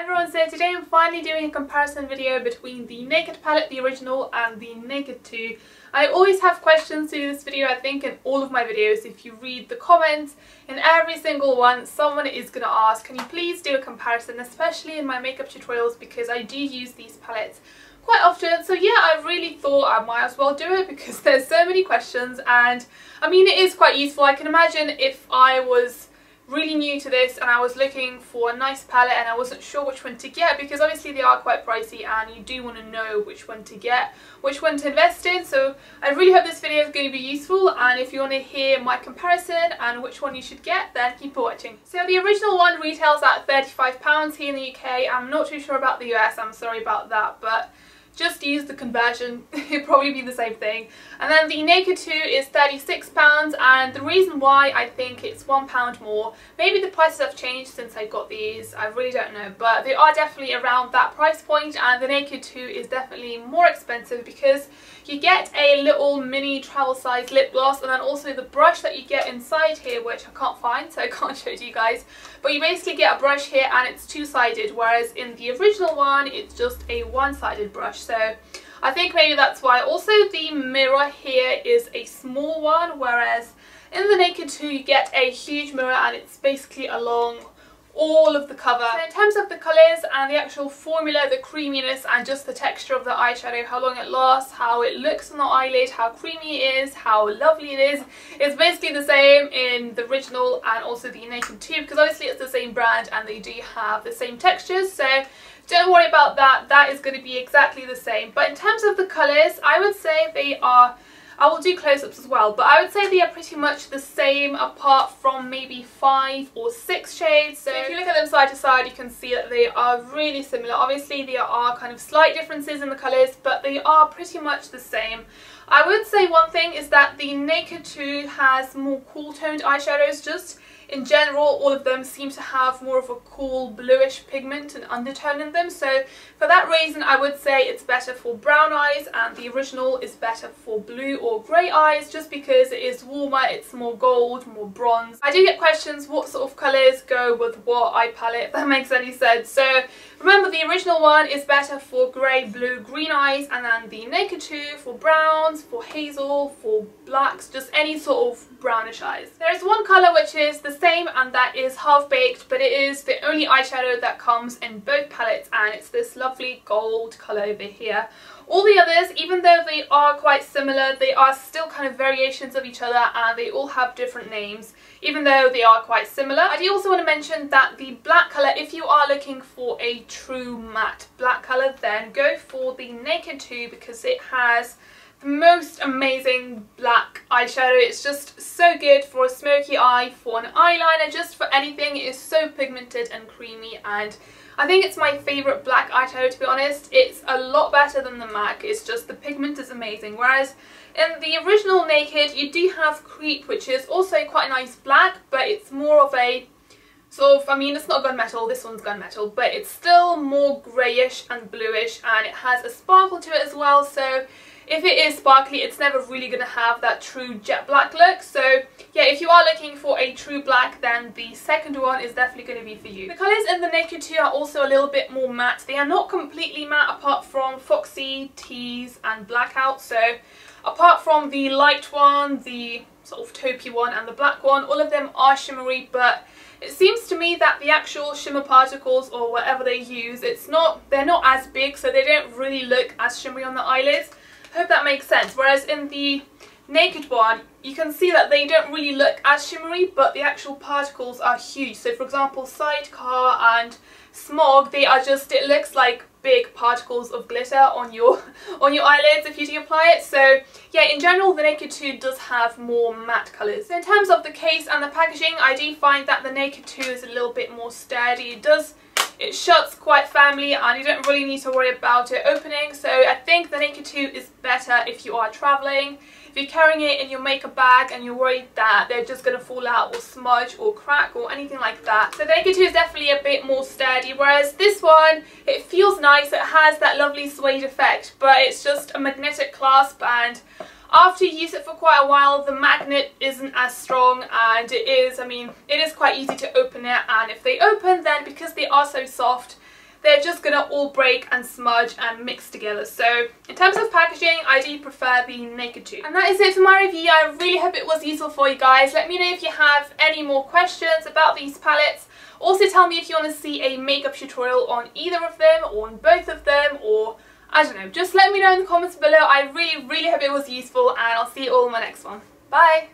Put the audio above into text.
everyone, so today I'm finally doing a comparison video between the Naked palette, the original, and the Naked 2. I always have questions to this video, I think, in all of my videos. If you read the comments, in every single one, someone is going to ask, can you please do a comparison, especially in my makeup tutorials, because I do use these palettes quite often. So yeah, I really thought I might as well do it because there's so many questions, and I mean, it is quite useful. I can imagine if I was really new to this and I was looking for a nice palette and I wasn't sure which one to get, because obviously they are quite pricey and you do want to know which one to get, which one to invest in. So I really hope this video is going to be useful, and if you want to hear my comparison and which one you should get, then keep watching. So the original one retails at £35 here in the UK. I'm not too sure about the US, I'm sorry about that, but just use the conversion, it'd probably be the same thing. And then the Naked 2 is £36, and the reason why I think it's £1 more, maybe the prices have changed since I got these, I really don't know, but they are definitely around that price point, and the Naked 2 is definitely more expensive because you get a little mini travel size lip gloss, and then also the brush that you get inside here, which I can't find so I can't show it to you guys, but you basically get a brush here and it's two-sided, whereas in the original one it's just a one-sided brush. So I think maybe that's why. Also, the mirror here is a small one, whereas in the Naked 2 you get a huge mirror and it's basically along all of the cover. So in terms of the colours and the actual formula, the creaminess and just the texture of the eyeshadow, how long it lasts, how it looks on the eyelid, how creamy it is, how lovely it is, it's basically the same in the original and also the Naked 2, because obviously it's the same brand and they do have the same textures, so don't worry about that, that is going to be exactly the same. But in terms of the colours, I would say they are, I will do close-ups as well, but I would say they are pretty much the same apart from maybe 5 or 6 shades. So if you look at them side to side, you can see that they are really similar. Obviously there are kind of slight differences in the colours, but they are pretty much the same. I would say one thing is that the Naked 2 has more cool toned eyeshadows. Just in general, all of them seem to have more of a cool bluish pigment and undertone in them, so for that reason I would say it's better for brown eyes, and the original is better for blue or grey eyes, just because it is warmer, it's more gold, more bronze. I do get questions what sort of colours go with what eye palette, if that makes any sense. So remember, the original one is better for grey, blue, green eyes, and then the Naked 2 for browns, for hazel, for blacks, just any sort of brownish eyes. There is one colour which is the same, and that is Half Baked, but it is the only eyeshadow that comes in both palettes, and it's this lovely gold colour over here. All the others, even though they are quite similar, they are still kind of variations of each other, and they all have different names, even though they are quite similar. I do also want to mention that the black colour, if you are looking for a true matte black colour, then go for the Naked 2 because it has the most amazing black eyeshadow. It's just so good for a smoky eye, for an eyeliner, just for anything. It is so pigmented and creamy, and I think it's my favourite black eyeshadow, to be honest. It's a lot better than the MAC, it's just the pigment is amazing. Whereas in the original Naked you do have Creep, which is also quite a nice black, but it's more of a sort of, I mean, it's not gunmetal, this one's gunmetal, but it's still more greyish and bluish, and it has a sparkle to it as well. So if it is sparkly, it's never really going to have that true jet black look. So yeah, if you are looking for a true black, then the second one is definitely going to be for you. The colours in the Naked 2 are also a little bit more matte. They are not completely matte apart from Foxy, Tease and Blackout. So apart from the light one, the sort of taupey one and the black one, all of them are shimmery, but it seems to me that the actual shimmer particles or whatever they use, they're not as big, so they don't really look as shimmery on the eyelids. Hope that makes sense. Whereas in the Naked one, you can see that they don't really look as shimmery, but the actual particles are huge. So for example, Sidecar and Smog, they are just, it looks like big particles of glitter on your eyelids if you do apply it. So yeah, in general the Naked 2 does have more matte colours. So in terms of the case and the packaging, I do find that the Naked 2 is a little bit more sturdy. It shuts quite firmly and you don't really need to worry about it opening, so I think the Naked 2 is better if you are travelling. If you're carrying it in your makeup bag and you're worried that they're just going to fall out or smudge or crack or anything like that. So the Naked 2 is definitely a bit more sturdy, whereas this one, it feels nice, it has that lovely suede effect, but it's just a magnetic clasp, and after you use it for quite a while, the magnet isn't as strong, and it is quite easy to open it, and if they open, then because they are so soft, they're just gonna all break and smudge and mix together. So in terms of packaging, I do prefer the Naked 2. And that is it for my review. I really hope it was useful for you guys. Let me know if you have any more questions about these palettes. Also tell me if you want to see a makeup tutorial on either of them or on both of them, or I don't know, just let me know in the comments below. I really hope it was useful, and I'll see you all in my next one. Bye!